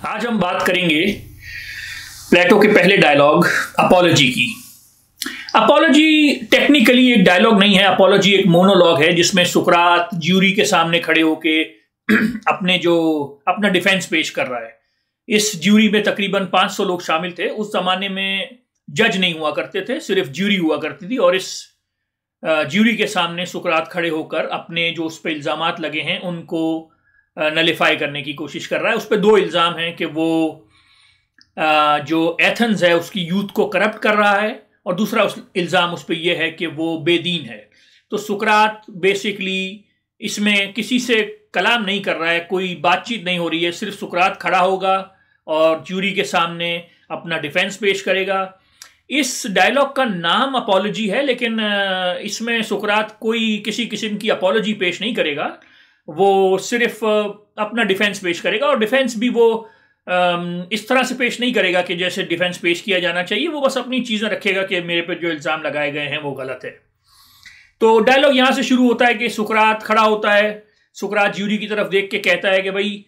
आज हम बात करेंगे प्लेटो के पहले डायलॉग अपोलॉजी की। अपोलॉजी टेक्निकली एक डायलॉग नहीं है, अपोलॉजी एक मोनोलॉग है जिसमें सुकरात ज्यूरी के सामने खड़े होके अपना डिफेंस पेश कर रहा है। इस ज्यूरी में तकरीबन 500 लोग शामिल थे। उस जमाने में जज नहीं हुआ करते थे, सिर्फ ज्यूरी हुआ करती थी और इस ज्यूरी के सामने सुकरात खड़े होकर अपने जो उस पर इल्जामात लगे हैं उनको नलिफाई करने की कोशिश कर रहा है। उस पर 2 इल्ज़ाम हैं कि वो जो एथेंस है उसकी यूथ को करप्ट कर रहा है और दूसरा इल्ज़ाम उस पर यह है कि वो बेदीन है। तो सुकरात बेसिकली इसमें किसी से कलाम नहीं कर रहा है, कोई बातचीत नहीं हो रही है, सिर्फ सुकरात खड़ा होगा और ज्यूरी के सामने अपना डिफेंस पेश करेगा। इस डायलॉग का नाम अपोलॉजी है, लेकिन इसमें सुकरात कोई किसी किस्म की अपोलॉजी पेश नहीं करेगा, वो सिर्फ अपना डिफेंस पेश करेगा और डिफेंस भी वो इस तरह से पेश नहीं करेगा कि जैसे डिफेंस पेश किया जाना चाहिए। वो बस अपनी चीज़ें रखेगा कि मेरे पे जो इल्ज़ाम लगाए गए हैं वो गलत है। तो डायलॉग यहाँ से शुरू होता है कि सुकरात खड़ा होता है, सुकरात ज्यूरी की तरफ देख के कहता है कि भाई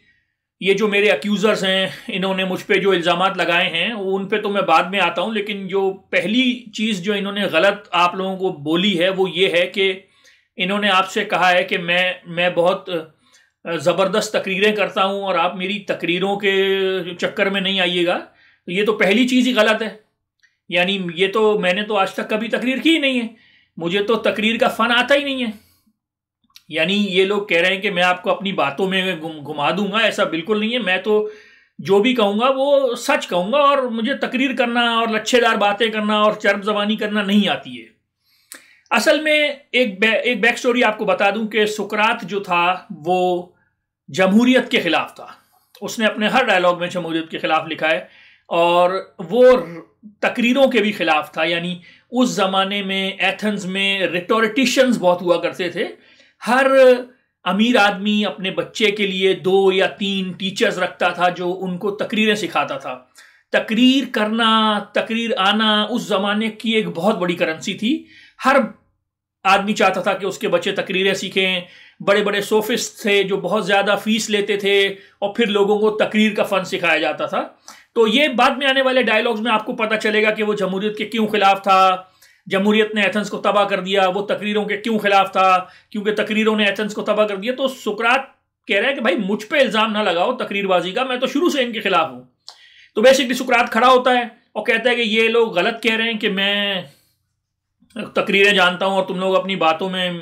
ये जो मेरे अक्यूज़र्स हैं इन्होंने मुझ पे जो इल्ज़ामात लगाए हैं उन पे तो मैं बाद में आता हूँ, लेकिन जो पहली चीज़ जो इन्होंने गलत आप लोगों को बोली है वो ये है कि इन्होंने आपसे कहा है कि मैं बहुत ज़बरदस्त तकरीरें करता हूं और आप मेरी तकरीरों के चक्कर में नहीं आइएगा। तो ये तो पहली चीज़ ही गलत है, यानी ये तो मैंने तो आज तक कभी तकरीर की ही नहीं है, मुझे तो तकरीर का फ़न आता ही नहीं है। यानी ये लोग कह रहे हैं कि मैं आपको अपनी बातों में घुमा दूंगा, ऐसा बिल्कुल नहीं है। मैं तो जो भी कहूँगा वो सच कहूँगा और मुझे तकरीर करना और लच्छेदार बातें करना और चर्ब ज़बानी करना नहीं आती है। असल में एक बैक स्टोरी आपको बता दूं कि सुकरात जो था वो जमहूरियत के खिलाफ था। उसने अपने हर डायलॉग में जमहूरियत के खिलाफ लिखा है और वो तकरीरों के भी खिलाफ था। यानी उस जमाने में एथेंस में रिटोरिटिशियंस बहुत हुआ करते थे। हर अमीर आदमी अपने बच्चे के लिए 2 या 3 टीचर्स रखता था जो उनको तकरीरें सिखाता था। तकरीर करना, तकरीर आना उस जमाने की एक बहुत बड़ी करेंसी थी। हर आदमी चाहता था कि उसके बच्चे तकरीरें सीखें। बड़े बड़े सोफिस्ट थे जो बहुत ज़्यादा फीस लेते थे और फिर लोगों को तकरीर का फ़न सिखाया जाता था। तो ये बाद में आने वाले डायलॉग्स में आपको पता चलेगा कि वो जमहूरियत के क्यों खिलाफ था, जमहूरियत ने एथेंस को तबाह कर दिया, वो तकरीरों के क्यों खिलाफ था, क्योंकि तकरीरों ने एथेंस को तबाह कर दिया। तो सुकरात कह रहा है कि भाई मुझ पर इल्ज़ाम ना लगाओ तकरीरबाजी का, मैं तो शुरू से इनके खिलाफ हूँ। तो बेसिकली सुकरात खड़ा होता है और कहता है कि ये लोग गलत कह रहे हैं कि मैं तकरीरें जानता हूं और तुम लोग अपनी बातों में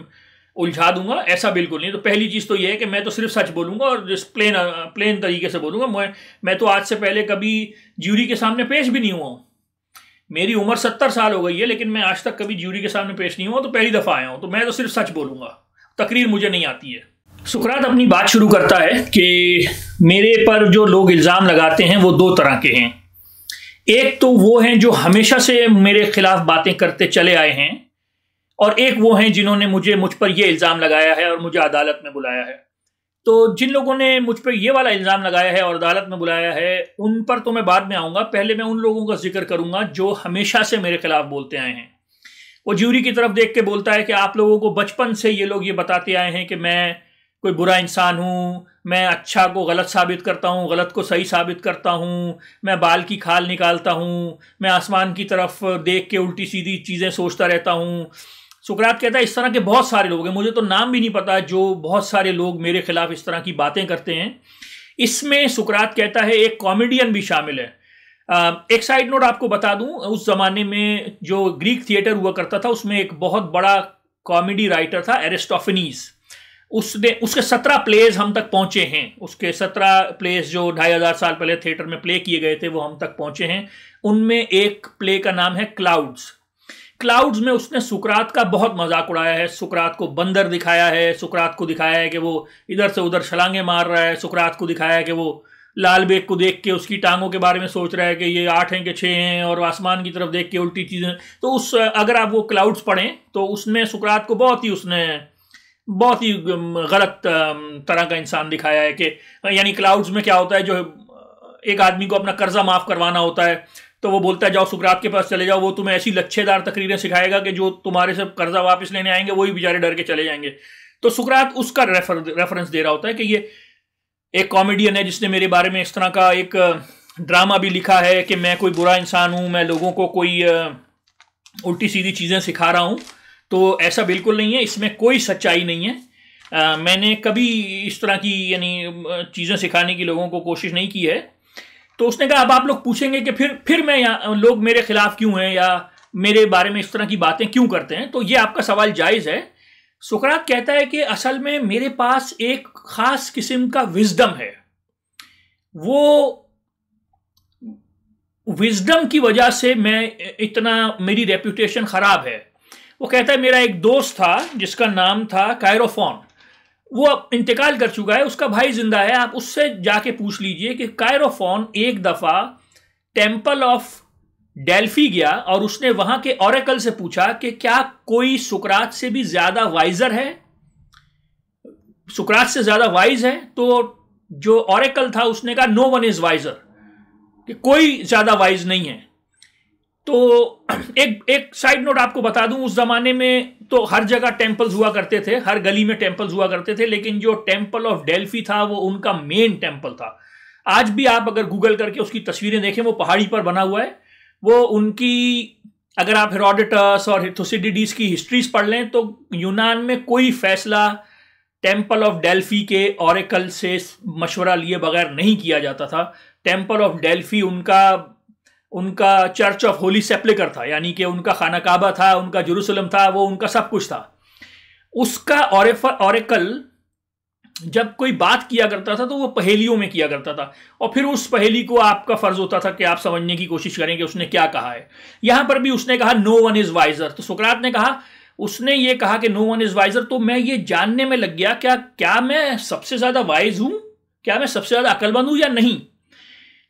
उलझा दूंगा, ऐसा बिल्कुल नहीं। तो पहली चीज़ तो ये है कि मैं तो सिर्फ सच बोलूंगा और जिस प्लेन तरीके से बोलूंगा। मैं तो आज से पहले कभी ज्यूरी के सामने पेश भी नहीं हुआ हूँ। मेरी उम्र 70 साल हो गई है लेकिन मैं आज तक कभी ज्यूरी के सामने पेश नहीं हुआ, तो पहली दफ़ा आया हूँ। तो मैं तो सिर्फ सच बोलूंगा, तकरीर मुझे नहीं आती है। सुकरात अपनी बात शुरू करता है कि मेरे पर जो लोग इल्ज़ाम लगाते हैं वो 2 तरह के हैं। एक तो वो हैं जो हमेशा से मेरे खिलाफ बातें करते चले आए हैं और एक वो हैं जिन्होंने मुझ पर यह इल्ज़ाम लगाया है और मुझे अदालत में बुलाया है। तो जिन लोगों ने मुझ पर यह वाला इल्ज़ाम लगाया है और अदालत में बुलाया है उन पर तो मैं बाद में आऊँगा। पहले मैं उन लोगों का जिक्र करूँगा जो हमेशा से मेरे खिलाफ बोलते आए हैं। वो ज्यूरी की तरफ देख के बोलता है कि आप लोगों को बचपन से ये लोग ये बताते आए हैं कि मैं कोई बुरा इंसान हूँ, मैं अच्छा को गलत साबित करता हूँ, गलत को सही साबित करता हूँ, मैं बाल की खाल निकालता हूँ, मैं आसमान की तरफ देख के उल्टी सीधी चीज़ें सोचता रहता हूँ। सुकरात कहता है इस तरह के बहुत सारे लोग हैं, मुझे तो नाम भी नहीं पता, जो बहुत सारे लोग मेरे खिलाफ इस तरह की बातें करते हैं। इसमें सुकरात कहता है एक कॉमेडियन भी शामिल है। एक साइड नोट आपको बता दूं, उस जमाने में जो ग्रीक थिएटर हुआ करता था उसमें एक बहुत बड़ा कॉमेडी राइटर था एरिस्टोफेनीज। उसके 17 प्लेज हम तक पहुंचे हैं। उसके 17 प्लेज जो 2500 साल पहले थिएटर में प्ले किए गए थे वो हम तक पहुंचे हैं। उनमें एक प्ले का नाम है क्लाउड्स में उसने सुकरात का बहुत मजाक उड़ाया है। सुकरात को बंदर दिखाया है, सुकरात को दिखाया है कि वो इधर से उधर छलांगे मार रहा है, सुकरात को दिखाया है कि वो लाल बेग को देख के उसकी टांगों के बारे में सोच रहा है कि ये 8 हैं कि 6 हैं, और आसमान की तरफ देख के उल्टी चीज़ें। तो अगर आप वो क्लाउड्स पढ़ें तो उसमें सुकरात को बहुत ही गलत तरह का इंसान दिखाया है कि यानी क्लाउड्स में क्या होता है, जो एक आदमी को अपना कर्जा माफ़ करवाना होता है तो वो बोलता है जाओ सुकरात के पास चले जाओ, वो तुम्हें ऐसी लच्छेदार तकरीरें सिखाएगा कि जो तुम्हारे से कर्जा वापस लेने आएंगे वही बेचारे डर के चले जाएंगे। तो सुकरात उसका रेफरेंस दे रहा होता है कि ये एक कॉमेडियन है जिसने मेरे बारे में इस तरह का एक ड्रामा भी लिखा है कि मैं कोई बुरा इंसान हूं, मैं लोगों को कोई उल्टी सीधी चीज़ें सिखा रहा हूं। तो ऐसा बिल्कुल नहीं है, इसमें कोई सच्चाई नहीं है। मैंने कभी इस तरह की यानी चीज़ें सिखाने की लोगों को कोशिश नहीं की है। तो उसने कहा अब आप लोग पूछेंगे कि फिर मैं लोग मेरे खिलाफ क्यों हैं या मेरे बारे में इस तरह की बातें क्यों करते हैं। तो ये आपका सवाल जायज़ है। सुकरात कहता है कि असल में मेरे पास एक खास किस्म का विजडम है, वो विजडम की वजह से मैं इतना, मेरी रेपुटेशन खराब है। वो कहता है मेरा एक दोस्त था जिसका नाम था कायरोफोन, वो अब इंतकाल कर चुका है, उसका भाई जिंदा है। आप उससे जाके पूछ लीजिए कि कायरोफोन एक दफा टेम्पल ऑफ डेल्फी गया और उसने वहां के ऑरेकल से पूछा कि क्या कोई सुकरात से भी ज्यादा वाइजर है, सुकरात से ज्यादा वाइज है। तो जो ऑरेकल था उसने कहा नो वन इज वाइजर, कि कोई ज्यादा वाइज नहीं है। तो एक साइड नोट आपको बता दूं, उस जमाने में तो हर जगह टेम्पल्स हुआ करते थे, हर गली में टेम्पल्स हुआ करते थे, लेकिन जो टेम्पल ऑफ डेल्फी था वो उनका मेन टेम्पल था। आज भी आप अगर गूगल करके उसकी तस्वीरें देखें, वो पहाड़ी पर बना हुआ है। वो उनकी, अगर आप हेरोडोटस और थुसिडिडीज की हिस्ट्रीज पढ़ लें तो यूनान में कोई फैसला टेम्पल ऑफ डेल्फी के ऑरेकल से मशवरा लिए बगैर नहीं किया जाता था। टेम्पल ऑफ डेल्फी उनका चर्च ऑफ होली सेप्लिकर था, यानी कि उनका खाना काबा था, उनका जेरूसलम था, वो उनका सब कुछ था। उसका ऑरेकल जब कोई बात किया करता था तो वो पहेलियों में किया करता था, और फिर उस पहेली को आपका फर्ज होता था कि आप समझने की कोशिश करें कि उसने क्या कहा है। यहां पर भी उसने कहा नो वन इज वाइजर। तो सुकरात ने कहा, उसने ये कहा कि नो वन इज वाइजर, तो मैं ये जानने में लग गया क्या मैं सबसे ज्यादा वाइज हूं, क्या मैं सबसे ज्यादा अक्लमंद हूं या नहीं।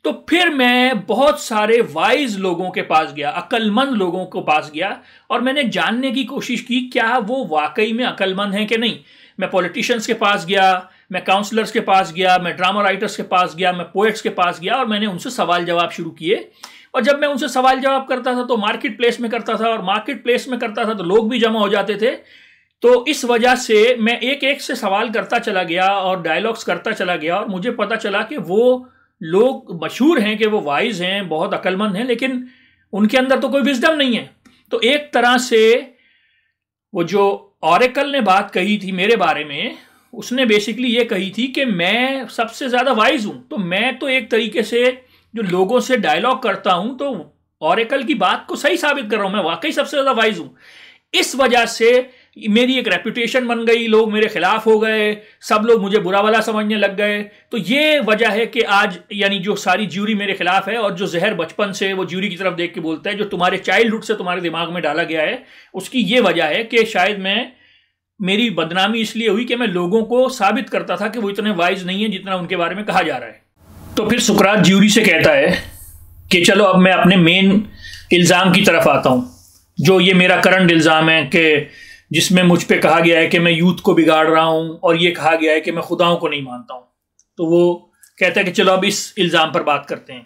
तो फिर मैं बहुत सारे वाइज लोगों के पास गया, अक्लमंद लोगों के पास गया, और मैंने जानने की कोशिश की क्या वो वाकई में अक्लमंद हैं कि नहीं। मैं पॉलिटिशियंस के पास गया, मैं काउंसलर्स के पास गया, मैं ड्रामा राइटर्स के पास गया, मैं पोएट्स के पास गया, और मैंने उनसे सवाल जवाब शुरू किए। और जब मैं उनसे सवाल जवाब करता था तो मार्केट प्लेस में करता था, और मार्केट प्लेस में करता था तो लोग भी जमा हो जाते थे। तो इस वजह से मैं एक एक से सवाल करता चला गया और डायलॉग्स करता चला गया, और मुझे पता चला कि वो लोग मशहूर हैं कि वो वाइज हैं, बहुत अक्लमंद हैं, लेकिन उनके अंदर तो कोई विजडम नहीं है। तो एक तरह से वो जो ऑरेकल ने बात कही थी मेरे बारे में, उसने बेसिकली ये कही थी कि मैं सबसे ज्यादा वाइज हूं। तो मैं तो एक तरीके से जो लोगों से डायलॉग करता हूं तो ऑरेकल की बात को सही साबित कर रहा हूं, मैं वाकई सबसे ज्यादा वाइज हूं। इस वजह से मेरी एक रेपुटेशन बन गई, लोग मेरे खिलाफ हो गए, सब लोग मुझे बुरा भला समझने लग गए। तो ये वजह है कि आज यानी जो सारी ज्यूरी मेरे खिलाफ है, और जो जहर बचपन से वो ज्यूरी की तरफ देख के बोलता है, जो तुम्हारे चाइल्डहुड से तुम्हारे दिमाग में डाला गया है, उसकी ये वजह है कि शायद मेरी बदनामी इसलिए हुई कि मैं लोगों को साबित करता था कि वो इतने वाइज नहीं है जितना उनके बारे में कहा जा रहा है। तो फिर सुकरात ज्यूरी से कहता है कि चलो अब मैं अपने मेन इल्ज़ाम की तरफ आता हूँ, जो ये मेरा करंट इल्ज़ाम है कि जिसमें मुझ पे कहा गया है कि मैं यूथ को बिगाड़ रहा हूं, और ये कहा गया है कि मैं खुदाओं को नहीं मानता हूं। तो वो कहता है कि चलो अब इस इल्ज़ाम पर बात करते हैं।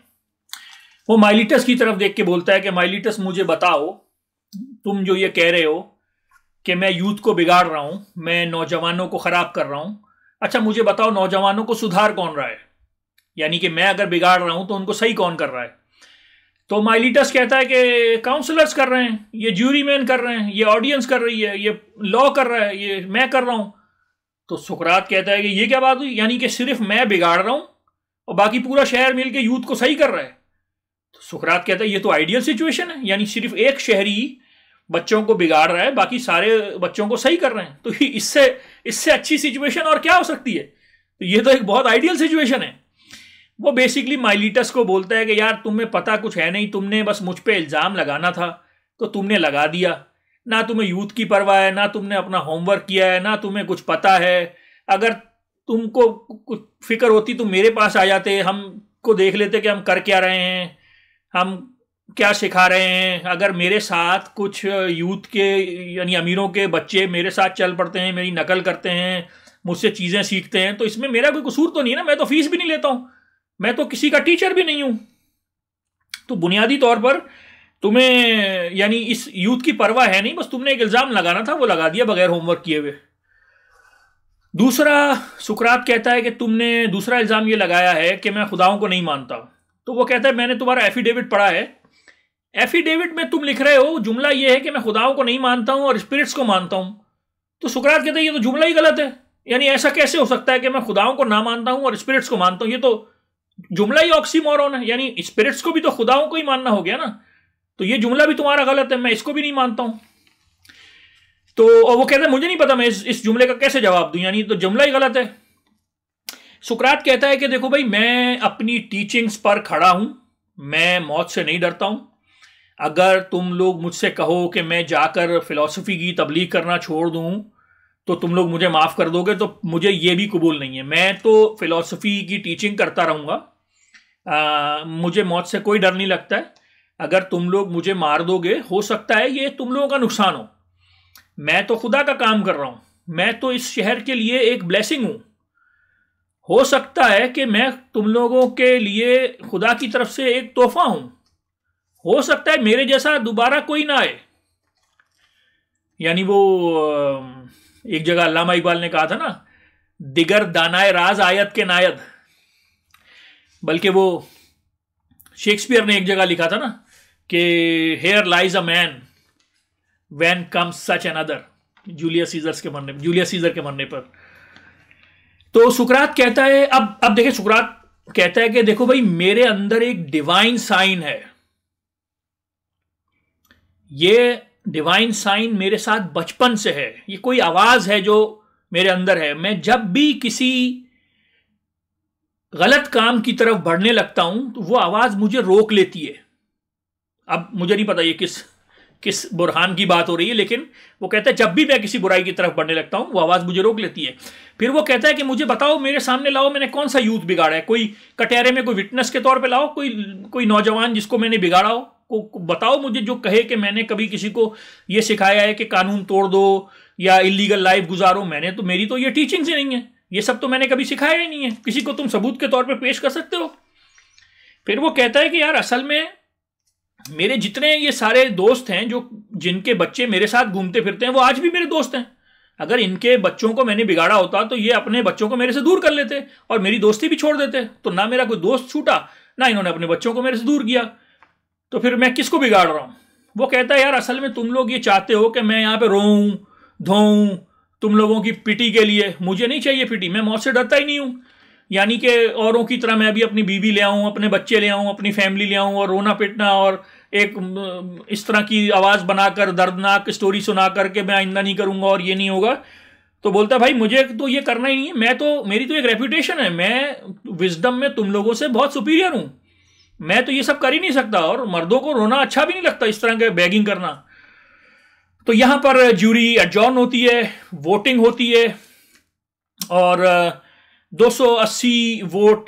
वो माइलिटस की तरफ देख के बोलता है कि माइलिटस मुझे बताओ, तुम जो ये कह रहे हो कि मैं यूथ को बिगाड़ रहा हूं, मैं नौजवानों को ख़राब कर रहा हूं, अच्छा मुझे बताओ नौजवानों को सुधार कौन रहा है, यानी कि मैं अगर बिगाड़ रहा हूं तो उनको सही कौन कर रहा है। तो माइलिटस कहता है कि काउंसलर्स कर रहे हैं, ये ज्यूरी मैन कर रहे हैं, ये ऑडियंस कर रही है, ये लॉ कर रहा है, ये मैं कर रहा हूं। तो सुकरात कहता है कि ये क्या बात हुई, यानी कि सिर्फ मैं बिगाड़ रहा हूं और बाकी पूरा शहर मिलकर यूथ को सही कर रहा है। तो सुकरात कहता है ये तो आइडियल सिचुएशन है, यानी सिर्फ एक शहरी बच्चों को बिगाड़ रहा है, बाकी सारे बच्चों को सही कर रहे हैं। तो इससे अच्छी सिचुएशन और क्या हो सकती है। तो ये तो एक बहुत आइडियल सिचुएशन है। वो बेसिकली माइलिटस को बोलता है कि यार तुम्हें पता कुछ है नहीं, तुमने बस मुझ पे इल्ज़ाम लगाना था तो तुमने लगा दिया, ना तुम्हें यूथ की परवाह है, ना तुमने अपना होमवर्क किया है, ना तुम्हें कुछ पता है। अगर तुमको कुछ फिक्र होती तो मेरे पास आ जाते, हमको देख लेते कि हम कर क्या रहे हैं, हम क्या सिखा रहे हैं। अगर मेरे साथ कुछ यूथ के यानी अमीरों के बच्चे मेरे साथ चल पड़ते हैं, मेरी नकल करते हैं, मुझसे चीज़ें सीखते हैं, तो इसमें मेरा कोई कसूर तो नहीं है ना, मैं तो फीस भी नहीं लेता हूँ, मैं तो किसी का टीचर भी नहीं हूं। तो बुनियादी तौर पर तुम्हें यानी इस यूथ की परवाह है नहीं, बस तुमने एक इल्जाम लगाना था, वो लगा दिया बगैर होमवर्क किए हुए। दूसरा, सुकरात कहता है कि तुमने दूसरा इल्ज़ाम ये लगाया है कि मैं खुदाओं को नहीं मानता। तो वो कहता है मैंने तुम्हारा एफिडेविट पढ़ा है, एफिडेविट में तुम लिख रहे हो जुमला ये है कि मैं खुदाओं को नहीं मानता हूं और स्पिरिट्स को मानता हूं। तो सुकरात कहता है ये तो जुमला ही गलत है, यानी ऐसा कैसे हो सकता है कि मैं खुदाओं को ना मानता हूं और स्पिरिट्स को मानता हूं, ये तो जुमला ही ऑक्सीमोरन है, यानी स्पिरिट्स को भी तो खुदाओं को ही मानना हो गया ना, तो ये जुमला भी तुम्हारा गलत है, मैं इसको भी नहीं मानता हूं। तो और वो कहता है मुझे नहीं पता मैं इस जुमले का कैसे जवाब दूं, यानी तो जुमला ही गलत है। सुकरात कहता है कि देखो भाई, मैं अपनी टीचिंग्स पर खड़ा हूं, मैं मौत से नहीं डरता हूं। अगर तुम लोग मुझसे कहो कि मैं जाकर फिलॉसफी की तबलीग करना छोड़ दूं तो तुम लोग मुझे माफ़ कर दोगे, तो मुझे ये भी कबूल नहीं है। मैं तो फिलॉसफी की टीचिंग करता रहूँगा, मुझे मौत से कोई डर नहीं लगता है। अगर तुम लोग मुझे मार दोगे, हो सकता है ये तुम लोगों का नुकसान मैं तो खुदा का काम कर रहा हूँ, मैं तो इस शहर के लिए एक ब्लेसिंग हूँ। हो सकता है कि मैं तुम लोगों के लिए खुदा की तरफ से एक तोहफा हूं, हो सकता है मेरे जैसा दोबारा कोई ना आए। यानी वो एक जगह अल्लामा इकबाल ने कहा था ना, दिगर दानाए राज आयत के नायद, बल्कि वो शेक्सपियर ने एक जगह लिखा था ना कि here lies a man when comes such another, Julius Caesar के मरने पर। तो सुकरात कहता है, अब देखिए, सुकरात कहता है कि देखो भाई, मेरे अंदर एक डिवाइन साइन है, ये डिवाइन साइन मेरे साथ बचपन से है, ये कोई आवाज है जो मेरे अंदर है। मैं जब भी किसी गलत काम की तरफ बढ़ने लगता हूं तो वो आवाज मुझे रोक लेती है। अब मुझे नहीं पता ये किस बुरहान की बात हो रही है, लेकिन वो कहता है जब भी मैं किसी बुराई की तरफ बढ़ने लगता हूं वो आवाज मुझे रोक लेती है। फिर वो कहता है कि मुझे बताओ, मेरे सामने लाओ, मैंने कौन सा यूथ बिगाड़ा है, कोई कटहरे में कोई विटनेस के तौर पे लाओ, कोई नौजवान जिसको मैंने बिगाड़ा हो, को बताओ मुझे, जो कहे कि मैंने कभी किसी को ये सिखाया है कि कानून तोड़ दो या इलीगल लाइफ गुजारो। मेरी तो ये टीचिंग ही नहीं है, ये सब तो मैंने कभी सिखाया ही नहीं है। किसी को तुम सबूत के तौर पर पेश कर सकते हो? फिर वो कहता है कि यार, असल में मेरे जितने ये सारे दोस्त हैं, जो जिनके बच्चे मेरे साथ घूमते फिरते हैं, वो आज भी मेरे दोस्त हैं। अगर इनके बच्चों को मैंने बिगाड़ा होता तो ये अपने बच्चों को मेरे से दूर कर लेते और मेरी दोस्ती भी छोड़ देते। तो ना मेरा कोई दोस्त छूटा, ना इन्होंने अपने बच्चों को मेरे से दूर किया, तो फिर मैं किसको बिगाड़ रहा हूं? वो कहता है यार, असल में तुम लोग ये चाहते हो कि मैं यहां पे रोऊं धोऊं तुम लोगों की पिटी के लिए। मुझे नहीं चाहिए पिटी, मैं मौत से डरता ही नहीं हूं। यानी कि औरों की तरह मैं भी अपनी बीवी ले आऊं, अपने बच्चे ले आऊं, अपनी फैमिली ले आऊं और रोना पिटना और एक इस तरह की आवाज बनाकर दर्दनाक स्टोरी सुना करके मैं आइंदा नहीं करूंगा और ये नहीं होगा। तो बोलता भाई, मुझे तो ये करना ही नहीं है, मेरी तो एक रेपुटेशन है, मैं विजडम में तुम लोगों से बहुत सुपीरियर हूं, मैं तो ये सब कर ही नहीं सकता। और मर्दों को रोना अच्छा भी नहीं लगता, इस तरह के बैगिंग करना। तो यहां पर ज्यूरी एडजॉर्न होती है, वोटिंग होती है और 280 वोट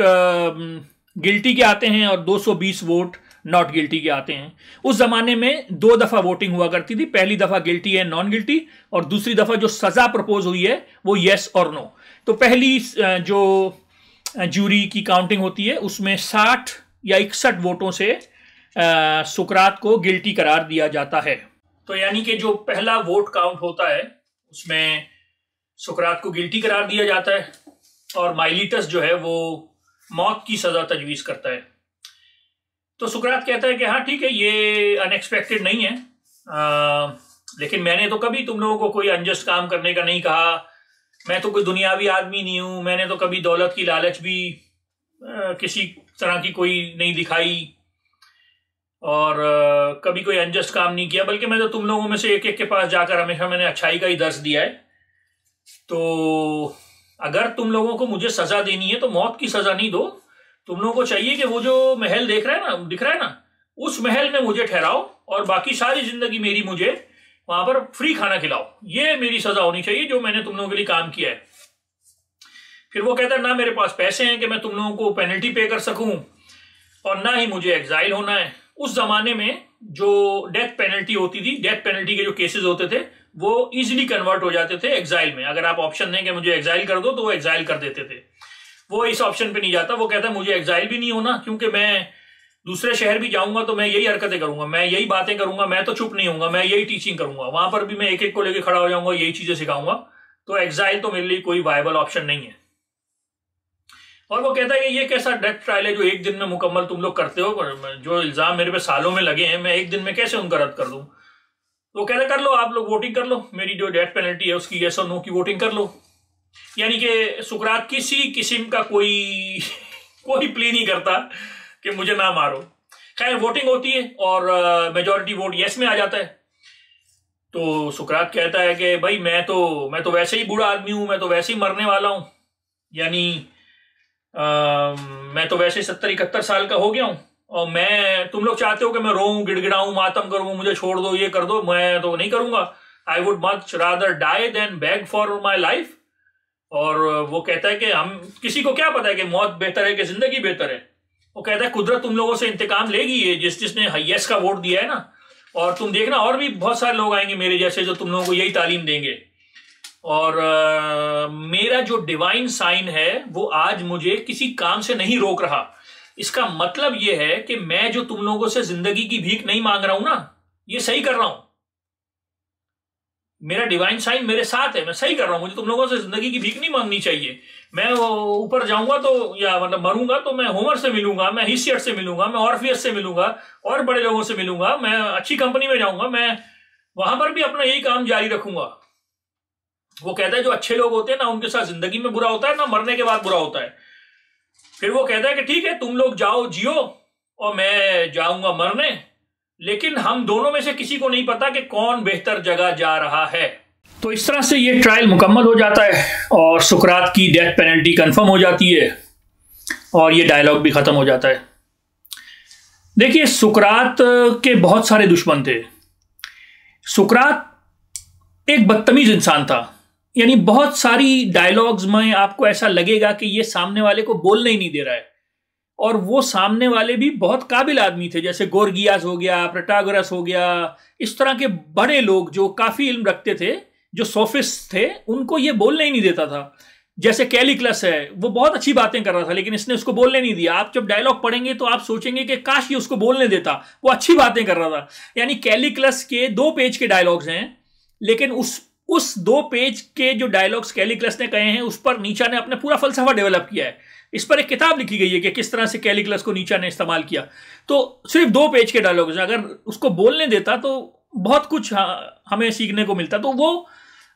गिल्टी के आते हैं और 220 वोट नॉट गिल्टी के आते हैं। उस जमाने में 2 दफा वोटिंग हुआ करती थी, पहली दफा गिल्टी एंड नॉन गिल्टी, और दूसरी दफा जो सजा प्रपोज हुई है वो येस और नो। तो पहली जो ज्यूरी की काउंटिंग होती है उसमें 60 या 61 वोटों से सुकरात को गिल्टी करार दिया जाता है। तो यानी कि जो पहला वोट काउंट होता है उसमें सुकरात को गिल्टी करार दिया जाता है और माइलीटस जो है वो मौत की सजा तजवीज करता है। तो सुकरात कहता है कि हाँ ठीक है, ये अनएक्सपेक्टेड नहीं है, लेकिन मैंने तो कभी तुम लोगों को कोई अनजस्ट काम करने का नहीं कहा, मैं तो कोई दुनियावी आदमी नहीं हूं, मैंने तो कभी दौलत की लालच भी किसी तरह की कोई नहीं दिखाई और कभी कोई अनजस्ट काम नहीं किया, बल्कि मैं तो तुम लोगों में से एक एक के पास जाकर हमेशा मैंने अच्छाई का ही दर्स दिया है। तो अगर तुम लोगों को मुझे सजा देनी है तो मौत की सजा नहीं दो, तुम लोगों को चाहिए कि वो जो महल दिख रहा है ना, उस महल में मुझे ठहराओ और बाकी सारी जिंदगी मेरी मुझे वहां पर फ्री खाना खिलाओ। ये मेरी सजा होनी चाहिए जो मैंने तुम लोगों के लिए काम किया है। फिर वो कहता है ना मेरे पास पैसे हैं कि मैं तुम लोगों को पेनल्टी पे कर सकूं और ना ही मुझे एग्जाइल होना है। उस जमाने में जो डेथ पेनल्टी होती थी, डेथ पेनल्टी के जो केसेस होते थे वो इजीली कन्वर्ट हो जाते थे एग्जाइल में। अगर आप ऑप्शन दें कि मुझे एग्जाइल कर दो तो वो एग्जाइल कर देते थे। वो इस ऑप्शन पे नहीं जाता, वो कहता है मुझे एग्जाइल भी नहीं होना, क्योंकि मैं दूसरे शहर भी जाऊंगा तो मैं यही हरकतें करूंगा, मैं यही बातें करूंगा, मैं तो चुप नहीं होऊंगा, मैं यही टीचिंग करूंगा, वहां पर भी मैं एक एक को लेकर खड़ा हो जाऊंगा, यही चीजें सिखाऊंगा। तो एग्जाइल तो मेरे लिए कोई वायबल ऑप्शन नहीं है। और वो कहता है कि ये कैसा डेथ ट्रायल है जो एक दिन में मुकम्मल तुम लोग करते हो, जो इल्जाम मेरे पे सालों में लगे हैं मैं एक दिन में कैसे उनका रद्द कर दूं। तो कहता है कर लो, आप लोग वोटिंग कर लो, मेरी जो डेथ पेनल्टी है उसकी येस और नो की वोटिंग कर लो। यानी कि सुकरात किसी किस्म का कोई प्ली नहीं करता कि मुझे ना मारो। खैर वोटिंग होती है और मेजॉरिटी वोट येस में आ जाता है। तो सुकरात कहता है कि भाई मैं तो वैसे ही बूढ़ा आदमी हूं, मैं तो वैसे ही मरने वाला हूं, यानी मैं तो वैसे 70-71 साल का हो गया हूं, और तुम लोग चाहते हो कि मैं रोऊं, गिड़गिड़ाऊं, मातम करूं, मुझे छोड़ दो, ये कर दो, मैं तो नहीं करूंगा। I would much rather die than beg for my life. और वो कहता है कि हम किसी को क्या पता है कि मौत बेहतर है कि जिंदगी बेहतर है। वो कहता है कुदरत तुम लोगों से इंतकाम लेगी, ये जिसने यस का वोट दिया है ना, और तुम देखना और भी बहुत सारे लोग आएंगे मेरे जैसे जो तुम लोगों को यही तालीम देंगे। और मेरा जो डिवाइन साइन है वो आज मुझे किसी काम से नहीं रोक रहा। इसका मतलब ये है कि मैं जो तुम लोगों से जिंदगी की भीख नहीं मांग रहा हूं ना, ये सही कर रहा हूं। मेरा डिवाइन साइन मेरे साथ है, मैं सही कर रहा हूं। मुझे तुम लोगों से जिंदगी की भीख नहीं मांगनी चाहिए। मैं ऊपर जाऊंगा तो, या मतलब मरूंगा तो मैं होमर से मिलूंगा, मैं हिसियट से मिलूंगा, मैं ऑर्फियस से मिलूंगा, और बड़े लोगों से मिलूंगा, मैं अच्छी कंपनी में जाऊंगा, मैं वहां पर भी अपना यही काम जारी रखूंगा। वो कहता है जो अच्छे लोग होते हैं ना उनके साथ जिंदगी में बुरा होता है ना मरने के बाद बुरा होता है। फिर वो कहता है कि ठीक है तुम लोग जाओ जियो और मैं जाऊंगा मरने, लेकिन हम दोनों में से किसी को नहीं पता कि कौन बेहतर जगह जा रहा है। तो इस तरह से ये ट्रायल मुकम्मल हो जाता है और सुकरात की डेथ पेनल्टी कंफर्म हो जाती है और ये डायलॉग भी खत्म हो जाता है। देखिए सुकरात के बहुत सारे दुश्मन थे। सुकरात एक बदतमीज इंसान था, यानी बहुत सारी डायलॉग्स में आपको ऐसा लगेगा कि ये सामने वाले को बोलने ही नहीं दे रहा है। और वो सामने वाले भी बहुत काबिल आदमी थे, जैसे गोरगियास हो गया, प्रोटागोरस हो गया, इस तरह के बड़े लोग जो काफी इल्म रखते थे, जो सोफिस्ट थे, उनको ये बोलने ही नहीं देता था। जैसे कैलिक्लस है, वो बहुत अच्छी बातें कर रहा था लेकिन इसने उसको बोलने नहीं दिया। आप जब डायलॉग पढ़ेंगे तो आप सोचेंगे कि काश ये उसको बोलने देता, वो अच्छी बातें कर रहा था। यानी कैलिक्लस के 2 पेज के डायलॉग्स हैं, लेकिन उस 2 पेज के जो डायलॉग्स कैलिक्लस ने कहे हैं उस पर नीचा ने अपना पूरा फलसफा डेवलप किया है। इस पर एक किताब लिखी गई है कि किस तरह से कैलिक्लस को नीचा ने इस्तेमाल किया। तो सिर्फ 2 पेज के डायलॉग्स, अगर उसको बोलने देता तो बहुत कुछ हमें सीखने को मिलता। तो वो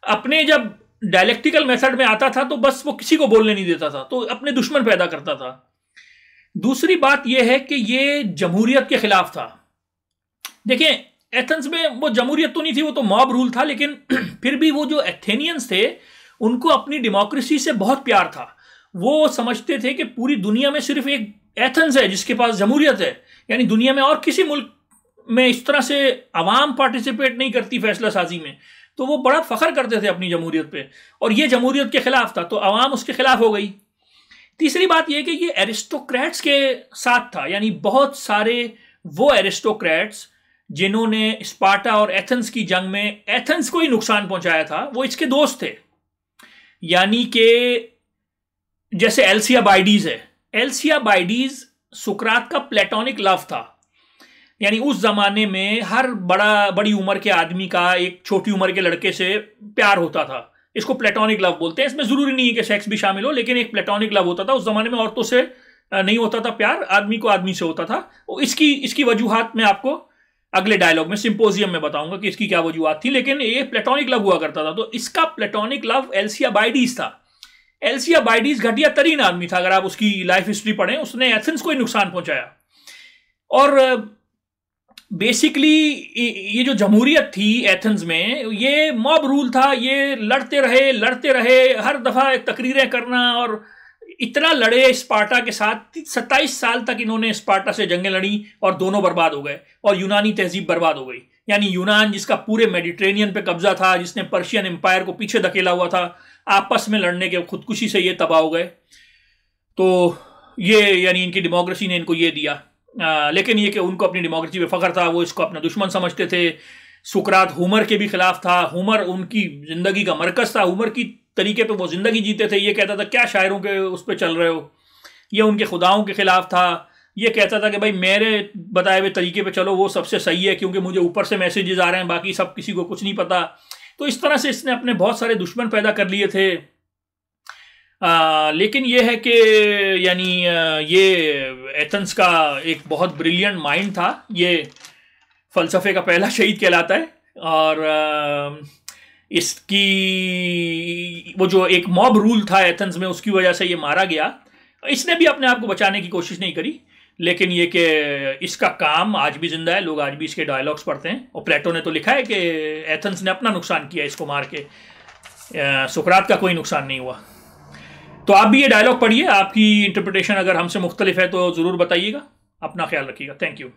अपने जब डायलेक्टिकल मेथड में आता था तो बस वो किसी को बोलने नहीं देता था, तो अपने दुश्मन पैदा करता था। दूसरी बात यह है कि ये जमहूरियत के खिलाफ था। देखिए एथेंस में वो जमहूरियत तो नहीं थी, वो तो मॉब रूल था, लेकिन फिर भी वो जो एथेनियंस थे उनको अपनी डेमोक्रेसी से बहुत प्यार था। वो समझते थे कि पूरी दुनिया में सिर्फ एक एथेंस है जिसके पास जमहूरियत है, यानी दुनिया में और किसी मुल्क में इस तरह से अवाम पार्टिसिपेट नहीं करती फैसला साजी में। तो वो बड़ा फख्र करते थे अपनी जमहूरियत पे, और ये जमहूरियत के खिलाफ था तो अवाम उसके खिलाफ हो गई। तीसरी बात यह कि ये एरिस्टोक्रेट्स के साथ था, यानी बहुत सारे वो एरिस्टोक्रेट्स जिन्होंने स्पार्टा और एथेंस की जंग में एथेंस को ही नुकसान पहुंचाया था, वो इसके दोस्त थे। यानी कि जैसे एल्सियाबाइडीज है, एल्सियाबाइडीज सुकरात का प्लेटोनिक लव था। यानी उस जमाने में हर बड़ी उम्र के आदमी का एक छोटी उम्र के लड़के से प्यार होता था, इसको प्लेटोनिक लव बोलते हैं। इसमें जरूरी नहीं है कि सेक्स भी शामिल हो, लेकिन एक प्लेटोनिक लव होता था। उस जमाने में औरतों से नहीं होता था प्यार, आदमी को आदमी से होता था। इसकी वजूहात मैं आपको अगले डायलॉग में सिंपोजियम में बताऊंगा कि इसकी क्या वजूहात थी, लेकिन ये प्लेटोनिक लव हुआ करता था। तो इसका प्लेटोनिक लव एल्सियाबाइडीज था। एल्सियाबाइडीज घटिया तरीन आदमी था, अगर आप उसकी लाइफ हिस्ट्री पढ़ें, उसने एथेंस को ही नुकसान पहुंचाया। और बेसिकली ये जो जमहूरियत थी एथेंस में, ये मॉब रूल था। ये लड़ते रहे, हर दफा तकरीरें करना, और इतना लड़े स्पार्टा के साथ। 27 साल तक इन्होंने स्पार्टा से जंगें लड़ी और दोनों बर्बाद हो गए, और यूनानी तहजीब बर्बाद हो गई। यानी यूनान जिसका पूरे मेडिटेरेनियन पे कब्जा था, जिसने पर्शियन एम्पायर को पीछे धकेला हुआ था, आपस में लड़ने के खुदकुशी से ये तबाह हो गए। तो ये यानी इनकी डेमोक्रेसी ने इनको ये दिया। लेकिन ये कि उनको अपनी डेमोक्रेसी पे फख्र था, वो इसको अपना दुश्मन समझते थे। सुकरात होमर के भी खिलाफ था। होमर उनकी जिंदगी का मरकज था, होमर की तरीके पे वो जिंदगी जीते थे। ये कहता था क्या शायरों के उस पर चल रहे हो। ये उनके खुदाओं के खिलाफ था। ये कहता था कि भाई मेरे बताए हुए तरीके पे चलो, वो सबसे सही है, क्योंकि मुझे ऊपर से मैसेजेस आ रहे हैं, बाकी सब किसी को कुछ नहीं पता। तो इस तरह से इसने अपने बहुत सारे दुश्मन पैदा कर लिए थे। लेकिन ये है कि यानी ये एथेंस का एक बहुत ब्रिलियंट माइंड था, ये फ़लसफ़े का पहला शहीद कहलाता है। और इसकी वो जो एक मॉब रूल था एथेंस में, उसकी वजह से ये मारा गया। इसने भी अपने आप को बचाने की कोशिश नहीं करी, लेकिन ये कि इसका काम आज भी जिंदा है, लोग आज भी इसके डायलॉग्स पढ़ते हैं। और प्लेटो ने तो लिखा है कि एथेंस ने अपना नुकसान किया इसको मार के, सुकरात का कोई नुकसान नहीं हुआ। तो आप भी ये डायलॉग पढ़िए, आपकी इंटरप्रिटेशन अगर हमसे मुख्तलिफ है तो ज़रूर बताइएगा। अपना ख्याल रखिएगा। Thank you.